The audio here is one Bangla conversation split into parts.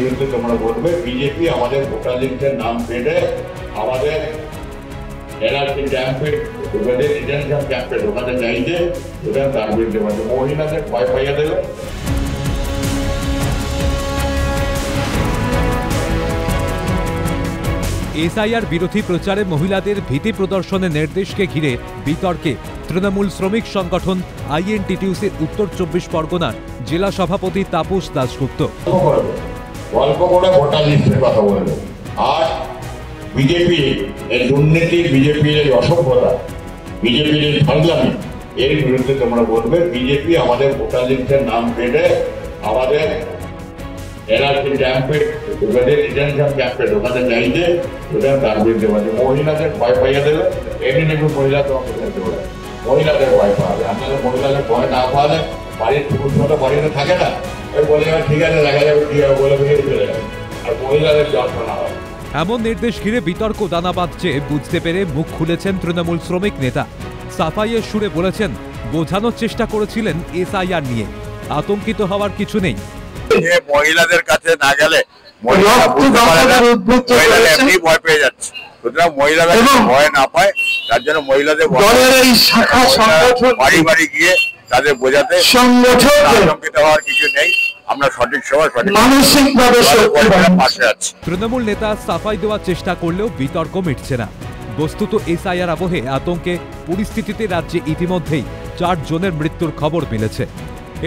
বিরুদ্ধে তোমরা বলবে বিজেপি আমাদের ভোটার লিস্টের নাম কেটে আমাদের এনআরসি ক্যাম্পে ডিটেনশন ক্যাম্পে ঢোকাতে চাইছে, ওটা তার বিরুদ্ধে মহিলাদের ভয় পাইয়ে দেবে। এসআইআর বিরোধী প্রচারে মহিলাদের ভীতি প্রদর্শনের নির্দেশকে ঘিরে বিতর্কে তৃণমূল শ্রমিক সংগঠন আইএনটিটিউসির উত্তর 24 পরগনার জেলা সভাপতি তাপস দাশগুপ্ত। গল্প করে ভোটার লিস্টের কথা বলবে, আর বিজেপি এর দুর্নীতি, বিজেপির এই অসভ্যতা, বিজেপির এই ফাজলামি, এর বিরুদ্ধে তোমরা বলবে বিজেপি আমাদের ভোটার লিস্টের নাম কেটে আমাদের এনআরসি ক্যাম্পে ডিটেনশন ক্যাম্পে ঢোকাতে চাইছে, ওটা তার বিরুদ্ধে মহিলাদের ভয় পাইয়ে দেবে। এমনি দেখুন মহিলা তোমাকে খেলতে পারে, মহিলাদের ভয় পাবে। আপনাদের মহিলাদের ভয় না পাওয়ালে বাড়ির পুরুষ মতো বাড়িতে থাকে না, ওই বলে যাবে ঠিক আছে দেখা যাবে ঠিক আছে বলে বেরিয়ে চলে যাবে, আর মহিলাদের যত্ন না হবে। এমন নির্দেশ ঘিরে বিতর্ক দানা বাঁধছে বুঝতে পেরে মুখ খুলেছেন তৃণমূল শ্রমিক নেতা। সাফাইয়ের সুরে বলেছেন, বোঝানোর চেষ্টা করেছিলেন এসআইআর নিয়ে, আতঙ্কিত হওয়ার কিছু নেই। মহিলাদের কাছে না গেলে এমনি ভয় পেয়ে যাচ্ছে, সুতরাং মহিলারা ভয় না পায়, তার জন্য মহিলাদের বাড়ি বাড়ি গিয়ে তাদের বোঝাতে আতঙ্কিত হওয়ার কিছু নেই, আমরা সঠিক সময় পাশে আছি। তৃণমূল নেতা সাফাই দেওয়ার চেষ্টা করলেও বিতর্ক মিটছে না। বস্তুত এসআইআর আবহে আতঙ্কে পরিস্থিতিতে রাজ্যে ইতিমধ্যেই 4 জনের মৃত্যুর খবর মিলেছে।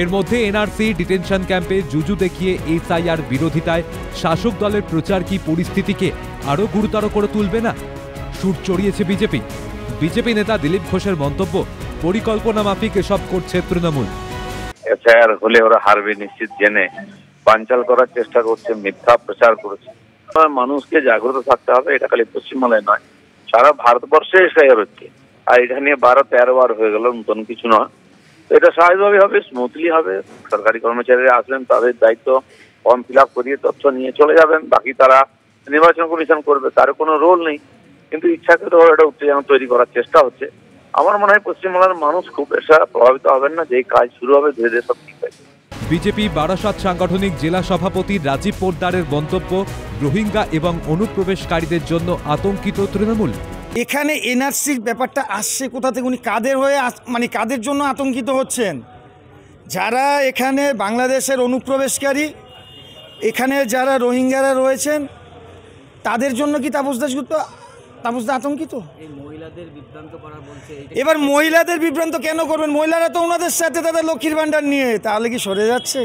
এর মধ্যে এনআরসি ডিটেনশন ক্যাম্পে জুজু দেখিয়ে এসআইআর বিরোধিতায় শাসক দলের প্রচার কি পরিস্থিতিকে আরো গুরুতর করে তুলবে না? সুর চড়িয়েছে বিজেপি। বিজেপি নেতা দিলীপ ঘোষের মন্তব্য, পরিকল্পনা মাফিক এসব করছে তৃণমূল। এসআইআর হলে ওরা হারবে নিশ্চিত জেনে বানচাল করার চেষ্টা করছে, মিথ্যা প্রচার করছে। মানুষকে জাগ্রত থাকতে হবে, এটা খালি পশ্চিমবাংলায় নয়, সারা ভারতবর্ষে এসআইআর হচ্ছে। আর এটা নিয়ে 12-13 বার হয়ে গেল, নতুন কিছু নয়। এটা স্বাভাবিকভাবে হবে, স্মুথলি হবে। সরকারি কর্মচারীরা আসবেন, তাদের দায়িত্ব ফর্ম ফিল আপ করিয়ে তথ্য নিয়ে চলে যাবেন, বাকি তারা নির্বাচন কমিশন করবে, তার কোনো রোল নেই। কিন্তু ইচ্ছাকৃতভাবে এটা উত্তেজনা তৈরি করার চেষ্টা হচ্ছে। আমার মনে হয় পশ্চিমবাংলার মানুষ খুব বেশি প্রভাবিত হবেন না, যেই কাজ শুরু হবে ধীরে ধীরে সব ঠিক হবে। বিজেপি বারাসাত সাংগঠনিক জেলা সভাপতি রাজীব পোদ্দারের মন্তব্য, রোহিঙ্গা এবং অনুপ্রবেশকারীদের জন্য আতঙ্কিত তৃণমূল। এখানে এনআরসির ব্যাপারটা আসছে কোথা থেকে, উনি কাদের হয়ে মানে কাদের জন্য আতঙ্কিত হচ্ছেন? যারা এখানে বাংলাদেশের অনুপ্রবেশকারী, এখানে যারা রোহিঙ্গারা রয়েছেন, তাদের জন্য কি তাপসদা আতঙ্কিত? এবার মহিলাদের বিভ্রান্ত কেন করবেন? মহিলারা তো ওনাদের সাথে তাদের লক্ষ্মীর ভাণ্ডার নিয়ে, তাহলে কি সরে যাচ্ছে?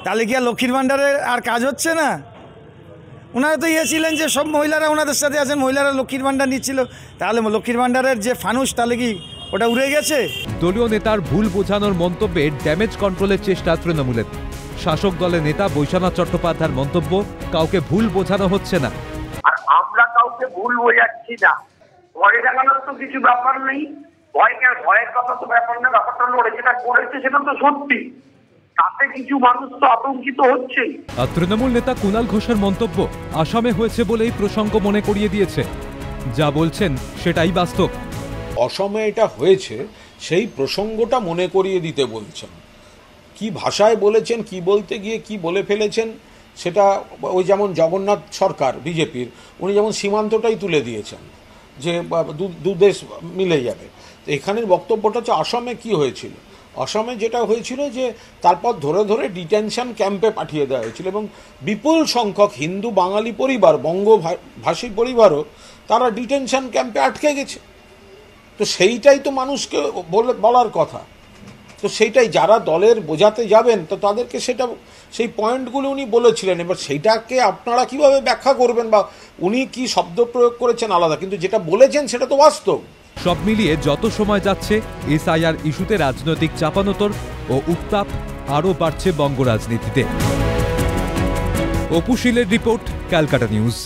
তাহলে কি আর লক্ষ্মীর ভাণ্ডারের আর কাজ হচ্ছে না? ওনারা তো ছিলেন যে সব মহিলারা ওনাদের সাথে আছেন, মহিলারা লক্ষ্মীর ভাণ্ডার নিচ্ছিল, তাহলে লক্ষ্মীর ভাণ্ডারের যে ফানুস তাহলে কি ওটা উড়ে গেছে? দলীয় নেতার ভুল বোঝানোর মন্তব্যে ড্যামেজ কন্ট্রোলের চেষ্টা তৃণমূলের। শাসক দলের নেতা বৈশ্বনাথ চট্টোপাধ্যায়ের মন্তব্য, কাউকে ভুল বোঝানো হচ্ছে না। আর আমরা কাউকে ভুল বোঝাচ্ছি না, ভয় দেখানোর তো কিছু ব্যাপার নেই। ভয়ের কথা তো ব্যাপার না, ব্যাপারটা হলো যেটা করেছে সেটা তো সত্যি, তাতে কিছু মানুষ তো আতঙ্কিত হচ্ছে। আর তৃণমূল নেতা কুণাল ঘোষের মন্তব্য, আসামে হয়েছে বলেই প্রসঙ্গ মনে করিয়ে দিয়েছে, যা বলছেন সেটাই বাস্তব। অসমে এটা হয়েছে সেই প্রসঙ্গটা মনে করিয়ে দিতে বলছেন। কি ভাষায় বলেছেন, কি বলতে গিয়ে কি বলে ফেলেছেন, সেটা ওই যেমন জগন্নাথ সরকার বিজেপির, উনি যেমন সীমান্তটাই তুলে দিয়েছেন যে দুদেশ মিলে যাবে। তো এখানের বক্তব্যটা হচ্ছে আসামে কি হয়েছিল। আসামে যেটা হয়েছিল যে তারপর ধরে ধরে ডিটেনশন ক্যাম্পে পাঠিয়ে দেওয়া হয়েছিল, এবং বিপুল সংখ্যক হিন্দু বাঙালি পরিবার, বঙ্গভাষী পরিবারও তারা ডিটেনশন ক্যাম্পে আটকে গেছে। তো সেইটাই তো মানুষকে বলার কথা। তো সেইটাই যারা দলের বোঝাতে যাবেন, তো তাদেরকে সেই পয়েন্টগুলো উনি বলেছিলেন। এবার সেইটাকে আপনারা কিভাবে ব্যাখ্যা করবেন বা উনি কি শব্দ প্রয়োগ করেছেন আলাদা, কিন্তু যেটা বলেছেন সেটা তো বাস্তব। সব মিলিয়ে যত সময় যাচ্ছে এসআইআর ইস্যুতে রাজনৈতিক চাপানোতর ও উত্তাপ আরও বাড়ছে বঙ্গ রাজনীতিতে। অপু শীলের রিপোর্ট, ক্যালকাটা নিউজ।